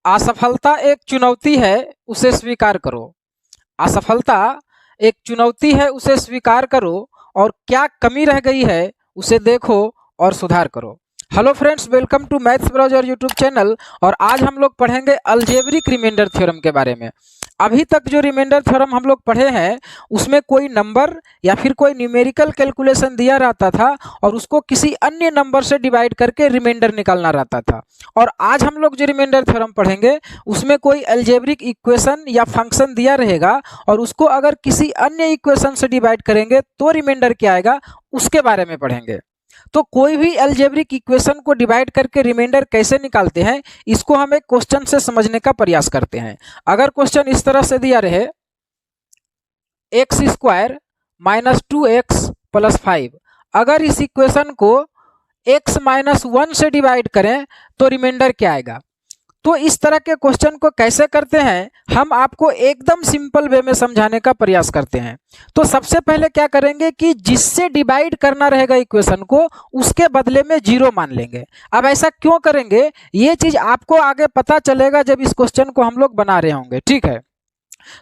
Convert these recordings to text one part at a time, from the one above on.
असफलता एक चुनौती है, उसे स्वीकार करो। असफलता एक चुनौती है, उसे स्वीकार करो और क्या कमी रह गई है उसे देखो और सुधार करो। Hello friends, welcome to maths browser YouTube channel. और आज हम लोग पढ़ेंगे अलजेब्रिक रिमाइंडर थ्योरम के बारे में। अभी तक जो रिमाइंडर थ्योरम हम लोग पढ़े हैं उसमें कोई नंबर या फिर कोई न्यूमेरिकल कैलकुलेशन दिया रहता था और उसको किसी अन्य नंबर से डिवाइड करके रिमाइंडर निकालना रहता था। और आज हम लोग जो रिमाइंडर थ्योरम पढ़ेंगे उसमें कोई अलजेब्रिक इक्वेशन या फंक्शन दिया रहेगा और उसको अगर किसी अन्य इक्वेशन से डिवाइड करेंगे तो रिमाइंडर क्या आएगा उसके बारे में पढ़ेंगे। तो कोई भी अलजेब्रिक इक्वेशन को डिवाइड करके रिमाइंडर कैसे निकालते हैं इसको हम एक क्वेश्चन से समझने का प्रयास करते हैं। अगर क्वेश्चन इस तरह से दिया रहे x square minus 2x plus 5, अगर इस इक्वेशन को x माइनस 1 से डिवाइड करें तो रिमाइंडर क्या आएगा। तो इस तरह के क्वेश्चन को कैसे करते हैं हम आपको एकदम सिंपल वे में समझाने का प्रयास करते हैं। तो सबसे पहले क्या करेंगे कि जिससे डिवाइड करना रहेगा इक्वेशन को उसके बदले में 0 मान लेंगे। अब ऐसा क्यों करेंगे ये चीज आपको आगे पता चलेगा जब इस क्वेश्चन को हम लोग बना रहे होंगे, ठीक है।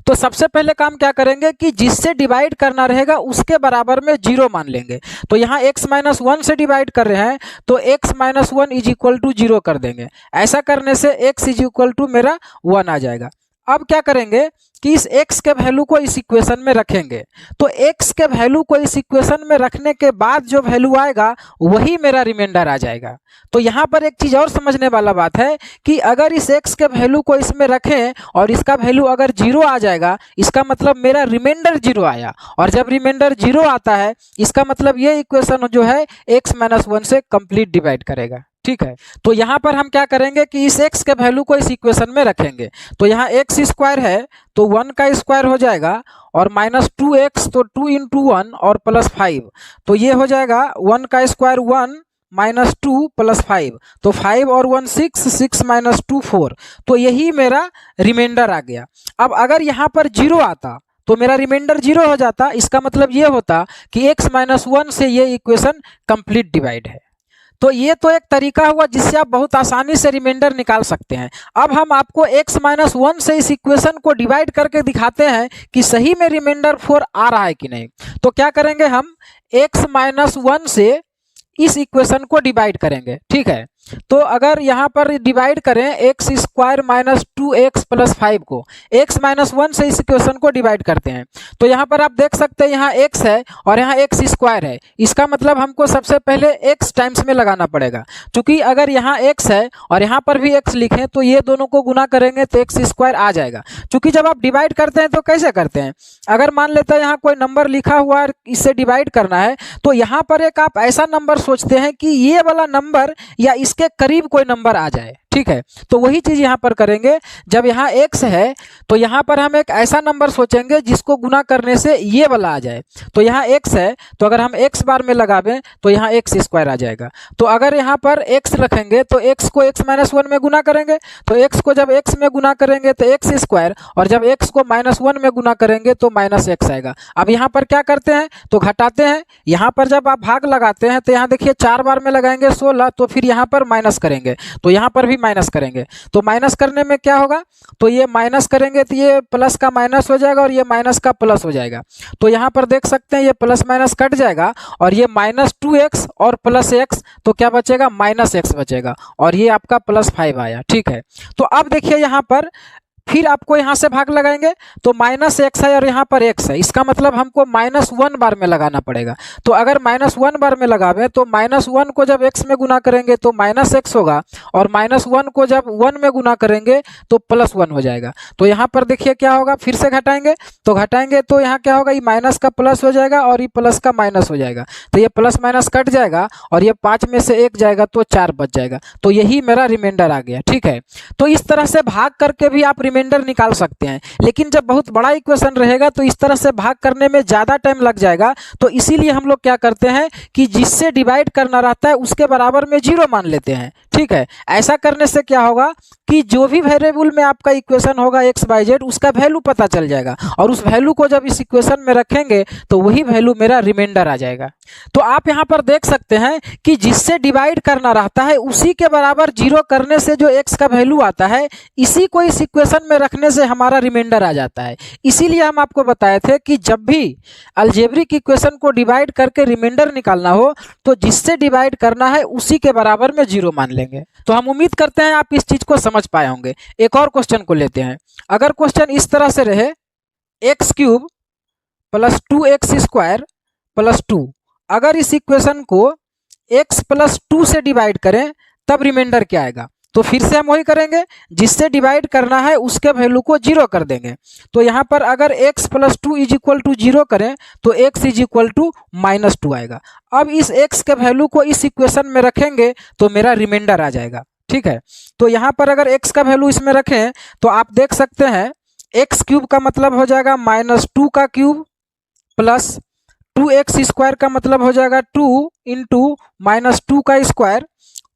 तो सबसे पहले काम क्या करेंगे कि जिससे डिवाइड करना रहेगा उसके बराबर में 0 मान लेंगे। तो यहाँ x माइनस 1 से डिवाइड कर रहे हैं तो x minus 1 is equal to 0 कर देंगे। ऐसा करने से x इज इक्वल टू मेरा 1 आ जाएगा। अब क्या करेंगे कि इस x के वैल्यू को इस इक्वेशन में रखेंगे। तो x के वैल्यू को इस इक्वेशन में रखने के बाद जो वैल्यू आएगा वही मेरा रिमाइंडर आ जाएगा। तो यहाँ पर एक चीज़ और समझने वाला बात है कि अगर इस x के वैल्यू को इसमें रखें और इसका वैल्यू अगर 0 आ जाएगा इसका मतलब मेरा रिमाइंडर 0 आया। और जब रिमाइंडर 0 आता है इसका मतलब ये इक्वेशन जो है x माइनस 1 से कंप्लीट डिवाइड करेगा, ठीक है। तो यहाँ पर हम क्या करेंगे कि इस x के वैल्यू को इस इक्वेशन में रखेंगे। तो यहाँ x स्क्वायर है तो 1 का स्क्वायर हो जाएगा और माइनस 2x तो 2 इंटू 1 और प्लस 5 तो ये हो जाएगा 1 का स्क्वायर 1 माइनस 2 प्लस 5 तो 5 और 1 6 6 माइनस 2 4 तो यही मेरा रिमाइंडर आ गया। अब अगर यहाँ पर 0 आता तो मेरा रिमाइंडर 0 हो जाता। इसका मतलब ये होता कि x माइनस 1 से ये इक्वेशन कंप्लीट डिवाइड है। तो ये तो एक तरीका हुआ जिससे आप बहुत आसानी से रिमाइंडर निकाल सकते हैं। अब हम आपको x माइनस 1 से इस इक्वेशन को डिवाइड करके दिखाते हैं कि सही में रिमाइंडर 4 आ रहा है कि नहीं। तो क्या करेंगे हम x माइनस 1 से इस इक्वेशन को डिवाइड करेंगे, ठीक है। तो अगर यहाँ पर डिवाइड करें x square minus 2x plus 5 को x माइनस 1 से इस इक्वेशन को डिवाइड करते हैं तो यहाँ पर आप देख सकते हैं यहाँ x है और यहाँ x स्क्वायर है। इसका मतलब हमको सबसे पहले x टाइम्स में लगाना पड़ेगा। क्योंकि अगर यहाँ x है और यहाँ पर भी x लिखें तो ये दोनों को गुना करेंगे तो x स्क्वायर आ जाएगा। क्योंकि जब आप डिवाइड करते हैं तो कैसे करते हैं, अगर मान लेते हैं यहाँ कोई नंबर लिखा हुआ है इससे डिवाइड करना है तो यहाँ पर एक आप ऐसा नंबर सोचते हैं कि ये वाला नंबर या इसके करीब कोई नंबर आ जाए, ठीक है। तो वही चीज यहाँ पर करेंगे। जब यहाँ x है तो यहाँ पर हम एक ऐसा नंबर सोचेंगे जिसको गुना करने से ये वाला आ जाए। तो यहाँ x है तो अगर हम x बार में लगावें तो यहाँ x स्क्वायर आ जाएगा। तो अगर यहाँ पर x रखेंगे तो x को x माइनस 1 में गुना करेंगे तो x को जब x में गुना करेंगे तो x स्क्वायर और जब x को माइनस 1 में गुना करेंगे तो माइनस x आएगा। अब यहाँ पर क्या करते हैं तो घटाते हैं। यहाँ पर जब आप भाग लगाते हैं तो यहाँ देखिए 4 बार में लगाएंगे 16 तो फिर यहाँ पर माइनस करेंगे तो यहाँ पर भी माइनस करेंगे। तो माइनस करने में क्या होगा तो ये माइनस करेंगे तो ये प्लस का माइनस हो जाएगा और ये माइनस का प्लस हो जाएगा। तो यहाँ पर देख सकते हैं ये प्लस माइनस कट जाएगा और ये माइनस 2x और प्लस x तो क्या बचेगा माइनस x बचेगा और ये आपका प्लस 5 आया, ठीक है। तो अब देखिए यहाँ पर फिर आपको यहाँ से भाग लगाएंगे तो माइनस x है और यहाँ पर x है। इसका मतलब हमको माइनस 1 बार में लगाना पड़ेगा। तो अगर माइनस 1 बार में लगावें तो माइनस 1 को जब x में गुना करेंगे तो माइनस x होगा और माइनस 1 को जब 1 में गुना करेंगे तो प्लस 1 हो जाएगा। तो यहाँ पर देखिए क्या होगा, फिर से घटाएंगे तो यहाँ क्या होगा, ये माइनस का प्लस हो जाएगा और ये प्लस का माइनस हो जाएगा। तो ये प्लस माइनस कट जाएगा और ये 5 में से 1 जाएगा तो 4 बच जाएगा। तो यही मेरा रिमाइंडर आ गया, ठीक है। तो इस तरह से भाग करके भी आप रिमाइंडर निकाल सकते हैं। लेकिन जब बहुत बड़ा इक्वेशन रहेगा तो इस तरह से भाग करने में ज़्यादा टाइम लग जाएगा। तो इसीलिए हम लोग क्या करते हैं कि जिससे डिवाइड करना रहता है उसके बराबर में 0 मान लेते हैं, ठीक है। ऐसा करने से क्या होगा कि जो भी वेरिएबल में आपका इक्वेशन होगा एक्स बाई जेड उसका वैल्यू पता चल जाएगा, और उस वैल्यू को जब इस इक्वेशन में रखेंगे तो वही वैल्यू मेरा रिमाइंडर आ जाएगा। तो आप यहाँ पर देख सकते हैं कि जिससे डिवाइड करना रहता है उसी के बराबर जीरो करने से जो एक्स का वैल्यू आता है इसी को इस इक्वेशन में रखने से हमारा रिमाइंडर आ जाता है। इसीलिए हम आपको बताए थे कि जब भी अलजेब्रिक इक्वेशन को डिवाइड करके रिमाइंडर निकालना हो तो जिससे डिवाइड करना है उसी के बराबर में जीरो मान लेंगे। तो हम उम्मीद करते हैं आप इस चीज को समझ पाए होंगे। एक और क्वेश्चन को लेते हैं। अगर क्वेश्चन इस तरह से रहे x cube plus 2x square plus 2, अगर इस इक्वेशन को x प्लस 2 से डिवाइड करें तब रिमाइंडर क्या आएगा? तो फिर से हम वही करेंगे, जिससे डिवाइड करना है उसके वैल्यू को जीरो कर देंगे। तो यहाँ पर अगर x plus 2 is equal to zero करें तो x is equal to minus 2 आएगा। अब इस x के वैल्यू को इस इक्वेशन में रखेंगे तो मेरा रिमाइंडर आ जाएगा। ठीक है, तो यहाँ पर अगर x का वैल्यू इसमें रखें तो आप देख सकते हैं एक्स क्यूब का मतलब हो जाएगा माइनस 2 का क्यूब प्लस 2x स्क्वायर का मतलब हो जाएगा 2 इंटू माइनस 2 का स्क्वायर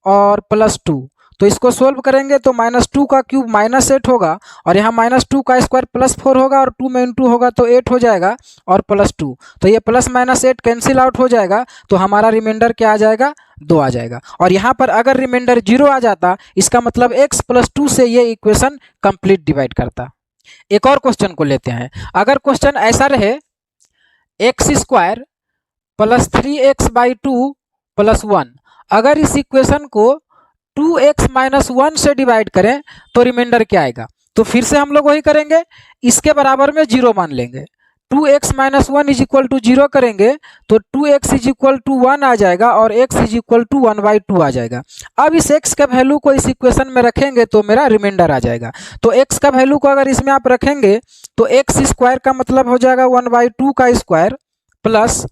और प्लस 2। तो इसको सोल्व करेंगे तो माइनस 2 का क्यूब माइनस 8 होगा और यहाँ माइनस 2 का स्क्वायर प्लस 4 होगा और 2 में इंटू होगा तो 8 हो जाएगा और प्लस 2। तो ये प्लस माइनस 8 कैंसिल आउट हो जाएगा तो हमारा रिमाइंडर क्या आ जाएगा? 2 आ जाएगा। और यहाँ पर अगर रिमाइंडर 0 आ जाता इसका मतलब x प्लस 2 से ये इक्वेशन कंप्लीट डिवाइड करता। एक और क्वेश्चन को लेते हैं। अगर क्वेश्चन ऐसा रहे x square plus 3x by 2 plus 1, अगर इस इक्वेशन को 2x माइनस 1 से डिवाइड करें तो रिमाइंडर क्या आएगा? तो फिर से हम लोग वही करेंगे, इसके बराबर में जीरो मान लेंगे। 2x minus 1 is equal to zero करेंगे तो 2x इज इक्वल टू 1 आ जाएगा और x इज इक्वल टू 1/2 आ जाएगा। अब इस x का वैल्यू को इस इक्वेशन में रखेंगे तो मेरा रिमाइंडर आ जाएगा। तो x का वैल्यू को अगर इसमें आप रखेंगे तो x स्क्वायर का मतलब हो जाएगा 1/2 का स्क्वायर प्लस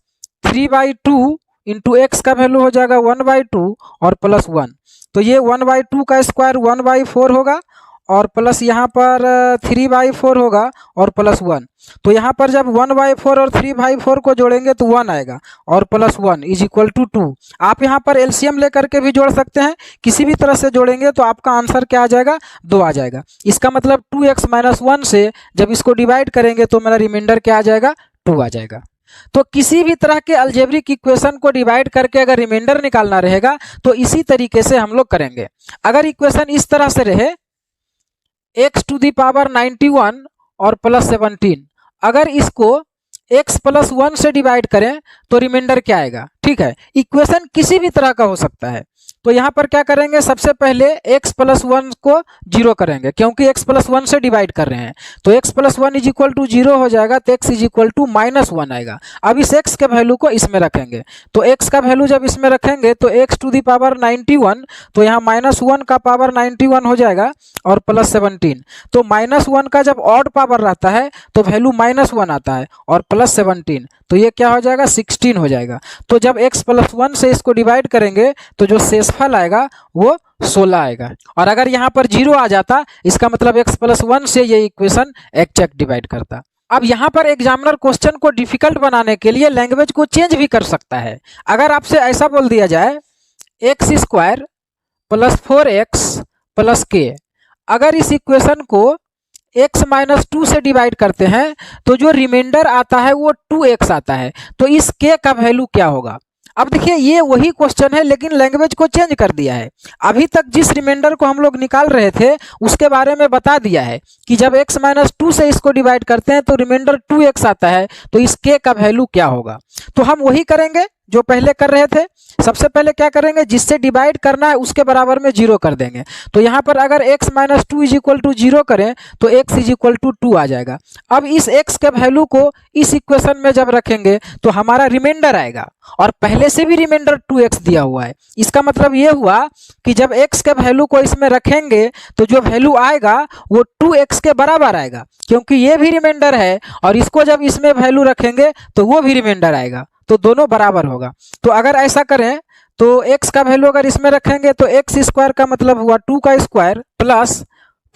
3/2 इंटू एक्स का वैल्यू हो जाएगा 1/2 और प्लस 1। तो ये 1/2 का स्क्वायर 1/4 होगा और प्लस यहाँ पर 3/4 होगा और प्लस 1। तो यहाँ पर जब 1/4 और 3/4 को जोड़ेंगे तो 1 आएगा और प्लस 1 इज इक्वल टू 2। आप यहाँ पर एलसीएम लेकर के भी जोड़ सकते हैं, किसी भी तरह से जोड़ेंगे तो आपका आंसर क्या आ जाएगा? 2 आ जाएगा। इसका मतलब 2x माइनस 1 से जब इसको डिवाइड करेंगे तो मेरा रिमाइंडर क्या आ जाएगा? 2 आ जाएगा। तो किसी भी तरह के अलजेब्रिक इक्वेशन को डिवाइड करके अगर रिमाइंडर निकालना रहेगा तो इसी तरीके से हम लोग करेंगे। अगर इक्वेशन इस तरह से रहे x टू दी पावर 91 और प्लस 17, अगर इसको x प्लस 1 से डिवाइड करें तो रिमाइंडर क्या आएगा? ठीक है, इक्वेशन किसी भी तरह का हो सकता है। तो यहाँ पर क्या करेंगे, सबसे पहले x प्लस 1 को जीरो करेंगे क्योंकि x प्लस 1 से डिवाइड कर रहे हैं। तो x plus 1 is equal to zero हो जाएगा तो x is equal to minus 1 आएगा। अब इस x के वैल्यू को इसमें रखेंगे तो x का वैल्यू जब इसमें रखेंगे तो x टू दी पावर 91, तो यहाँ माइनस 1 का पावर 91 हो जाएगा और प्लस 17। तो माइनस 1 का जब ऑड पावर रहता है तो वैल्यू माइनस 1 आता है और प्लस 17, तो ये क्या हो जाएगा? 16 हो जाएगा। तो जब x प्लस 1 से इसको डिवाइड करेंगे तो जो शेषफल आएगा वो 16 आएगा। और अगर यहाँ पर जीरो आ जाता इसका मतलब x प्लस 1 से ये इक्वेशन एग्जैक्ट डिवाइड करता। अब यहाँ पर एग्जामिनर क्वेश्चन को डिफिकल्ट बनाने के लिए लैंग्वेज को चेंज भी कर सकता है। अगर आपसे ऐसा बोल दिया जाए x square plus 4x plus k, अगर इस इक्वेशन को x माइनस 2 से डिवाइड करते हैं तो जो रिमाइंडर आता है वो 2x आता है, तो इस k का वैल्यू क्या होगा? अब देखिए ये वही क्वेश्चन है लेकिन लैंग्वेज को चेंज कर दिया है। अभी तक जिस रिमाइंडर को हम लोग निकाल रहे थे उसके बारे में बता दिया है कि जब x माइनस 2 से इसको डिवाइड करते हैं तो रिमाइंडर 2x आता है, तो इस k का वैल्यू क्या होगा? तो हम वही करेंगे जो पहले कर रहे थे। सबसे पहले क्या करेंगे, जिससे डिवाइड करना है उसके बराबर में जीरो कर देंगे। तो यहाँ पर अगर x minus 2 is equal to zero करें तो x इज इक्वल टू 2 आ जाएगा। अब इस x के वैल्यू को इस इक्वेशन में जब रखेंगे तो हमारा रिमाइंडर आएगा और पहले से भी रिमाइंडर 2x दिया हुआ है। इसका मतलब ये हुआ कि जब x के वैल्यू को इसमें रखेंगे तो जो वैल्यू आएगा वो 2x के बराबर आएगा क्योंकि ये भी रिमाइंडर है और इसको जब इसमें वैल्यू रखेंगे तो वो भी रिमाइंडर आएगा, तो दोनों बराबर होगा। तो अगर ऐसा करें तो x का वैल्यू अगर इसमें रखेंगे तो x स्क्वायर का मतलब हुआ 2 का स्क्वायर प्लस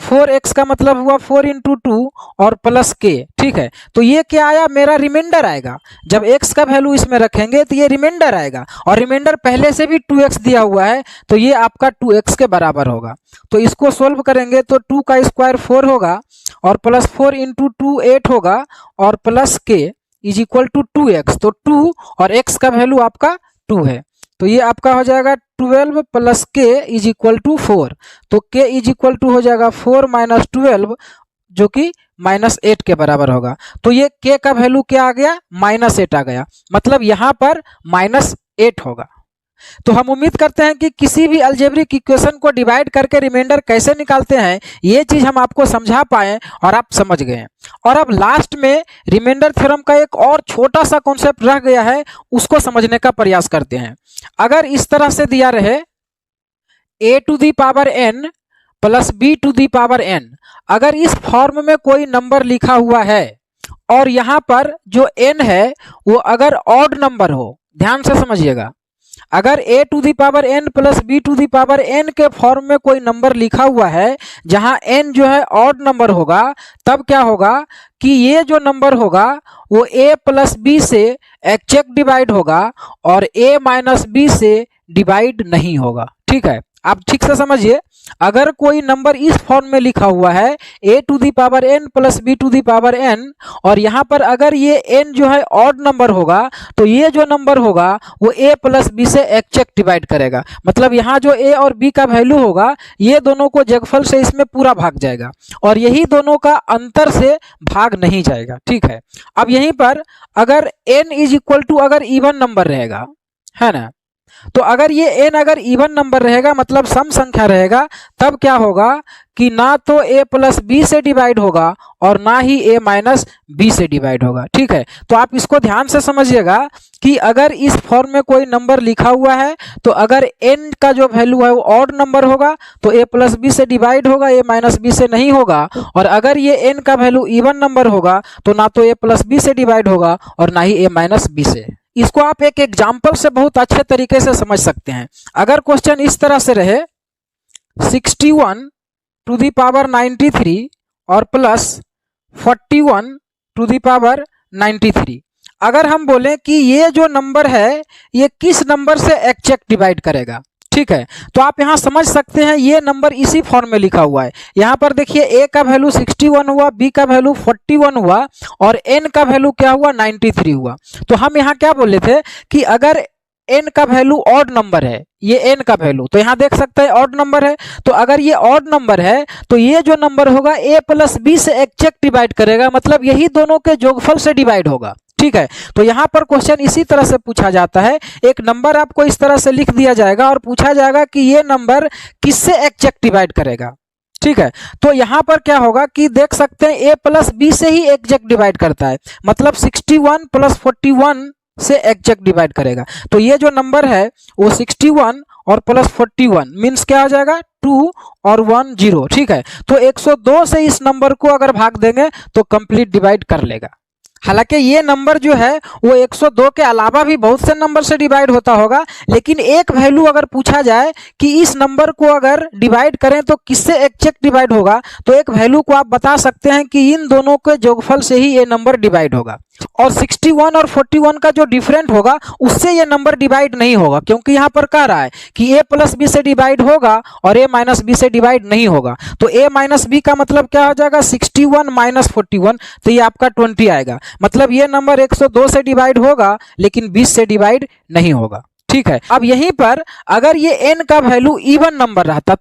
4x का मतलब हुआ 4 इंटू 2 और प्लस k, ठीक है। तो ये क्या आया, मेरा रिमाइंडर आएगा। जब x का वैल्यू इसमें रखेंगे तो ये रिमाइंडर आएगा, और रिमाइंडर पहले से भी 2x दिया हुआ है, तो ये आपका 2x के बराबर होगा। तो इसको सोल्व करेंगे तो 2 का स्क्वायर 4 होगा, और प्लस 4 इंटू 2 8 होगा, और plus k is equal to 2x। तो 2 और x का वैल्यू आपका 2 है, तो ये आपका हो जाएगा 12 plus k is equal to 4। तो k इज इक्वल टू हो जाएगा 4 माइनस 12, जो कि -8 के बराबर होगा। तो ये k का वैल्यू क्या आ गया, -8 आ गया, मतलब यहाँ पर -8 होगा। तो हम उम्मीद करते हैं कि किसी भी अलजेब्रिक इक्वेशन को डिवाइड करके रिमाइंडर कैसे निकालते हैं, ये चीज हम आपको समझा पाए और आप समझ गए हैं। और अब लास्ट में रिमाइंडर थ्योरम का एक और छोटा सा कॉन्सेप्ट रह गया है, उसको समझने का प्रयास करते हैं। अगर इस तरह से दिया रहे a to the power n plus b to the power n, अगर इस फॉर्म में कोई नंबर लिखा हुआ है और यहाँ पर जो n है वो अगर ऑड नंबर हो, ध्यान से समझिएगा, अगर a to the power n plus b to the power n के फॉर्म में कोई नंबर लिखा हुआ है जहां n जो है ऑड नंबर होगा, तब क्या होगा कि ये जो नंबर होगा वो a प्लस b से एग्जैक्ट डिवाइड होगा और a माइनस b से डिवाइड नहीं होगा। ठीक है, आप ठीक से समझिए, अगर कोई नंबर इस फॉर्म में लिखा हुआ है a to the power n plus b to the power n, और यहाँ पर अगर ये n जो है ऑड नंबर होगा, तो ये जो नंबर होगा वो a प्लस b से एग्जैक्ट डिवाइड करेगा। मतलब यहाँ जो a और b का वैल्यू होगा, ये दोनों को जगफल से इसमें पूरा भाग जाएगा, और यही दोनों का अंतर से भाग नहीं जाएगा। ठीक है, अब यहीं पर अगर n इज इक्वल टू अगर इवन नंबर रहेगा, है ना, तो अगर ये n अगर इवन नंबर रहेगा, मतलब सम संख्या रहेगा, तब क्या होगा कि ना तो a प्लस बी से डिवाइड होगा और ना ही a माइनस बी से डिवाइड होगा। ठीक है, तो आप इसको ध्यान से समझिएगा कि अगर इस फॉर्म में कोई नंबर लिखा हुआ है, तो अगर n का जो वैल्यू है वो ऑड नंबर होगा तो a प्लस बी से डिवाइड होगा, a माइनस बी से नहीं होगा, और अगर ये n का वैल्यू इवन नंबर होगा तो ना तो a प्लस बी से डिवाइड होगा और ना ही a माइनस बी से। इसको आप एक एग्जाम्पल से बहुत अच्छे तरीके से समझ सकते हैं। अगर क्वेश्चन इस तरह से रहे 61 टू दी पावर 93 और प्लस 41 टू दी पावर 93, अगर हम बोलें कि ये जो नंबर है ये किस नंबर से एग्जैक्ट डिवाइड करेगा, ठीक है, तो आप यहाँ समझ सकते हैं ये नंबर इसी फॉर्म में लिखा हुआ है। यहाँ पर देखिए a का वैल्यू 61 हुआ, b का वैल्यू 41 हुआ और n का वैल्यू क्या हुआ 93 हुआ। तो हम यहाँ क्या बोले थे कि अगर n का वैल्यू ऑड नंबर है, ये n का वैल्यू, तो यहाँ देख सकते हैं ऑड नंबर है, तो अगर ये ऑड नंबर है तो ये जो नंबर होगा a प्लस बी से एग्जैक्ट डिवाइड करेगा, मतलब यही दोनों के जोगफल से डिवाइड होगा। ठीक है, तो यहाँ पर क्वेश्चन इसी तरह से पूछा जाता है, एक नंबर आपको इस तरह से लिख दिया जाएगा और पूछा जाएगा कि ये नंबर किससे एग्जैक्ट डिवाइड करेगा। ठीक है, तो यहाँ पर क्या होगा कि देख सकते हैं a प्लस बी से ही एग्जैक्ट डिवाइड करता है, मतलब 61 प्लस 41 से एग्जैक्ट डिवाइड करेगा। तो ये जो नंबर है वो 61 और प्लस 41 मीन्स क्या हो जाएगा 2 और 1 0। ठीक है, तो 102 से इस नंबर को अगर भाग देंगे तो कंप्लीट डिवाइड कर लेगा। हालांकि ये नंबर जो है वो 102 के अलावा भी बहुत से नंबर से डिवाइड होता होगा, लेकिन एक वैल्यू अगर पूछा जाए कि इस नंबर को अगर डिवाइड करें तो किससे एग्जैक्ट डिवाइड होगा, तो एक वैल्यू को आप बता सकते हैं कि इन दोनों के जोगफल से ही ये नंबर डिवाइड होगा, और 61 और 41 का जो डिफरेंट होगा उससे ये नंबर डिवाइड नहीं होगा, क्योंकि यहाँ पर कह रहा है कि a प्लस बी से डिवाइड होगा और a माइनस बी से डिवाइड नहीं होगा। तो a माइनस बी का मतलब क्या हो जाएगा 61 माइनस 41, तो ये आपका 20 आएगा, मतलब ये नंबर 102 से डिवाइड होगा लेकिन 20 से डिवाइड नहीं होगा। ठीक है, अब यहीं पर अगर ये n का वैल्यू इवन नंबर रहता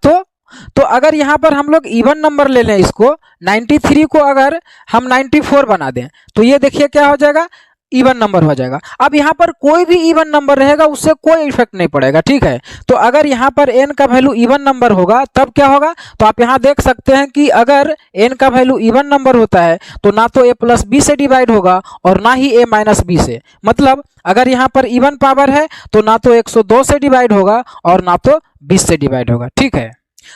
तो अगर यहाँ पर हम लोग इवन नंबर ले लें, इसको 93 को अगर हम 94 बना दें तो ये देखिए क्या हो जाएगा इवन नंबर हो जाएगा। अब यहाँ पर कोई भी इवन नंबर रहेगा उससे कोई इफेक्ट नहीं पड़ेगा। ठीक है, तो अगर यहाँ पर n का वैल्यू इवन नंबर होगा तब क्या होगा, तो आप यहाँ देख सकते हैं कि अगर n का वैल्यू इवन नंबर होता है तो ना तो a प्लस बी से डिवाइड होगा और ना ही a माइनस बी से, मतलब अगर यहाँ पर इवन पावर है तो ना तो 102 से डिवाइड होगा और ना तो 20 से डिवाइड होगा। ठीक है,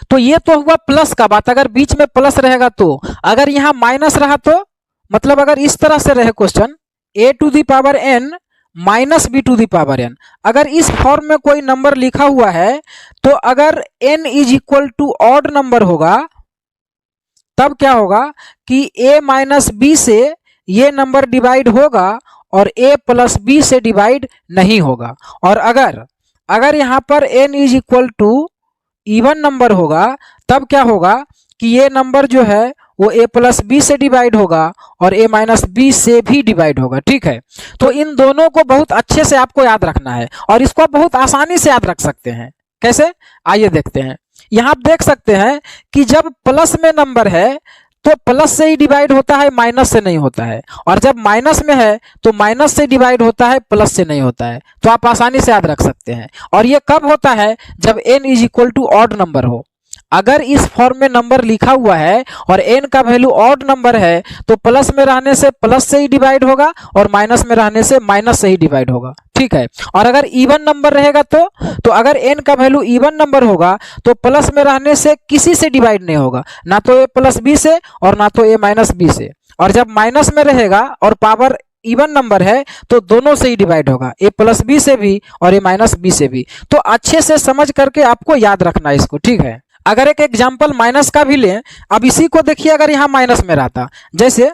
तो ये तो हुआ प्लस का बात, अगर बीच में प्लस रहेगा तो, अगर यहाँ माइनस रहा तो, मतलब अगर इस तरह से रहे question a to the power n minus b to the power n, अगर इस फॉर्म में कोई नंबर लिखा हुआ है तो अगर n is equal to odd number होगा तब क्या होगा कि a माइनस बी से ये नंबर डिवाइड होगा और a प्लस बी से डिवाइड नहीं होगा। और अगर यहाँ पर n is equal to even number होगा तब क्या होगा कि ये नंबर जो है वो a प्लस बी से डिवाइड होगा और a माइनस बी से भी डिवाइड होगा। ठीक है, तो इन दोनों को बहुत अच्छे से आपको याद रखना है और इसको आप बहुत आसानी से याद रख सकते हैं। कैसे, आइए देखते हैं। यहाँ आप देख सकते हैं कि जब प्लस में नंबर है तो प्लस से ही डिवाइड होता है, माइनस से नहीं होता है, और जब माइनस में है तो माइनस से डिवाइड होता है, प्लस से नहीं होता है। तो आप आसानी से याद रख सकते हैं। और ये कब होता है, जब n is equal to odd number हो। अगर इस फॉर्म में नंबर लिखा हुआ है और n का वैल्यू ऑड नंबर है तो प्लस में रहने से प्लस से ही डिवाइड होगा और माइनस में रहने से माइनस से ही डिवाइड होगा। ठीक है, और अगर इवन नंबर रहेगा तो अगर n का वैल्यू इवन नंबर होगा तो प्लस में रहने से किसी से डिवाइड नहीं होगा, ना तो a प्लस बी से और ना तो a माइनस बी से। और जब माइनस में रहेगा और पावर इवन नंबर है तो दोनों से ही डिवाइड होगा, a प्लस बी से भी और a माइनस बी से भी। तो अच्छे से समझ करके आपको याद रखना है इसको। ठीक है, अगर एक एग्जाम्पल माइनस का भी लें, अब इसी को देखिए, अगर यहाँ माइनस में रहता, जैसे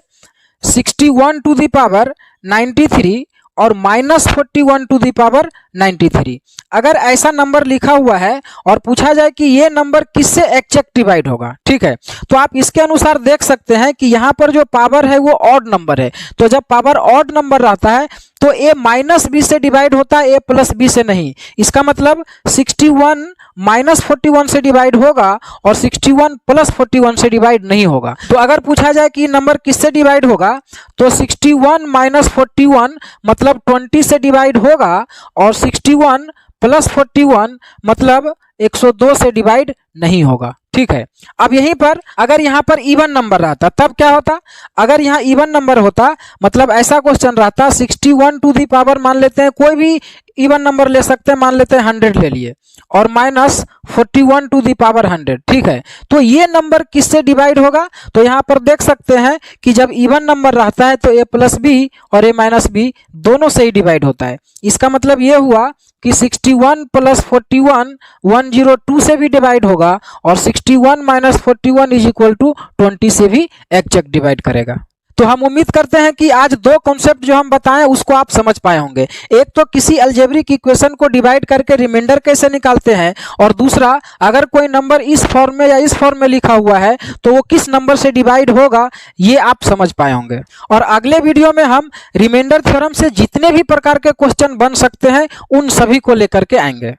61 टू द पावर 93 और माइनस 41 टू द पावर 93, अगर ऐसा नंबर लिखा हुआ है और पूछा जाए कि ये नंबर किससे एग्जैक्ट डिवाइड होगा, ठीक है, तो आप इसके अनुसार देख सकते हैं कि यहाँ पर जो पावर है वो ऑड नंबर है। तो जब पावर ऑड नंबर रहता है तो a माइनस बी से डिवाइड होता है, a प्लस बी से नहीं। इसका मतलब 61 माइनस 41 से डिवाइड होगा और 61 प्लस 41 से डिवाइड नहीं होगा। तो अगर पूछा जाए कि नंबर किससे डिवाइड होगा तो 61 माइनस 41 मतलब 20 से डिवाइड होगा और 61 प्लस 41 मतलब 102 से डिवाइड नहीं होगा। ठीक है, अब यहीं पर अगर यहाँ पर इवन नंबर रहता तब क्या होता, अगर यहाँ इवन नंबर होता मतलब ऐसा क्वेश्चन रहता 61 टू दी पावर, मान लेते हैं कोई भी इवन नंबर ले सकते हैं, मान लेते हैं 100 ले लिए, और माइनस 41 टू दी पावर 100। ठीक है, तो ये नंबर किससे डिवाइड होगा, तो यहाँ पर देख सकते हैं कि जब इवन नंबर रहता है तो a प्लस बी और a माइनस बी दोनों से ही डिवाइड होता है। इसका मतलब ये हुआ कि 61 प्लस 41 102 से भी डिवाइड होगा और 61 माइनस 41 इज इक्वल टू 20 से भी एग्जैक्ट डिवाइड करेगा। तो हम उम्मीद करते हैं कि आज दो कॉन्सेप्ट जो हम बताएं उसको आप समझ पाए होंगे। एक तो किसी अलजेब्रिक इक्वेशन को डिवाइड करके रिमाइंडर कैसे निकालते हैं, और दूसरा अगर कोई नंबर इस फॉर्म में या इस फॉर्म में लिखा हुआ है तो वो किस नंबर से डिवाइड होगा, ये आप समझ पाए होंगे। और अगले वीडियो में हम रिमाइंडर थ्योरम से जितने भी प्रकार के क्वेश्चन बन सकते हैं उन सभी को लेकर के आएंगे।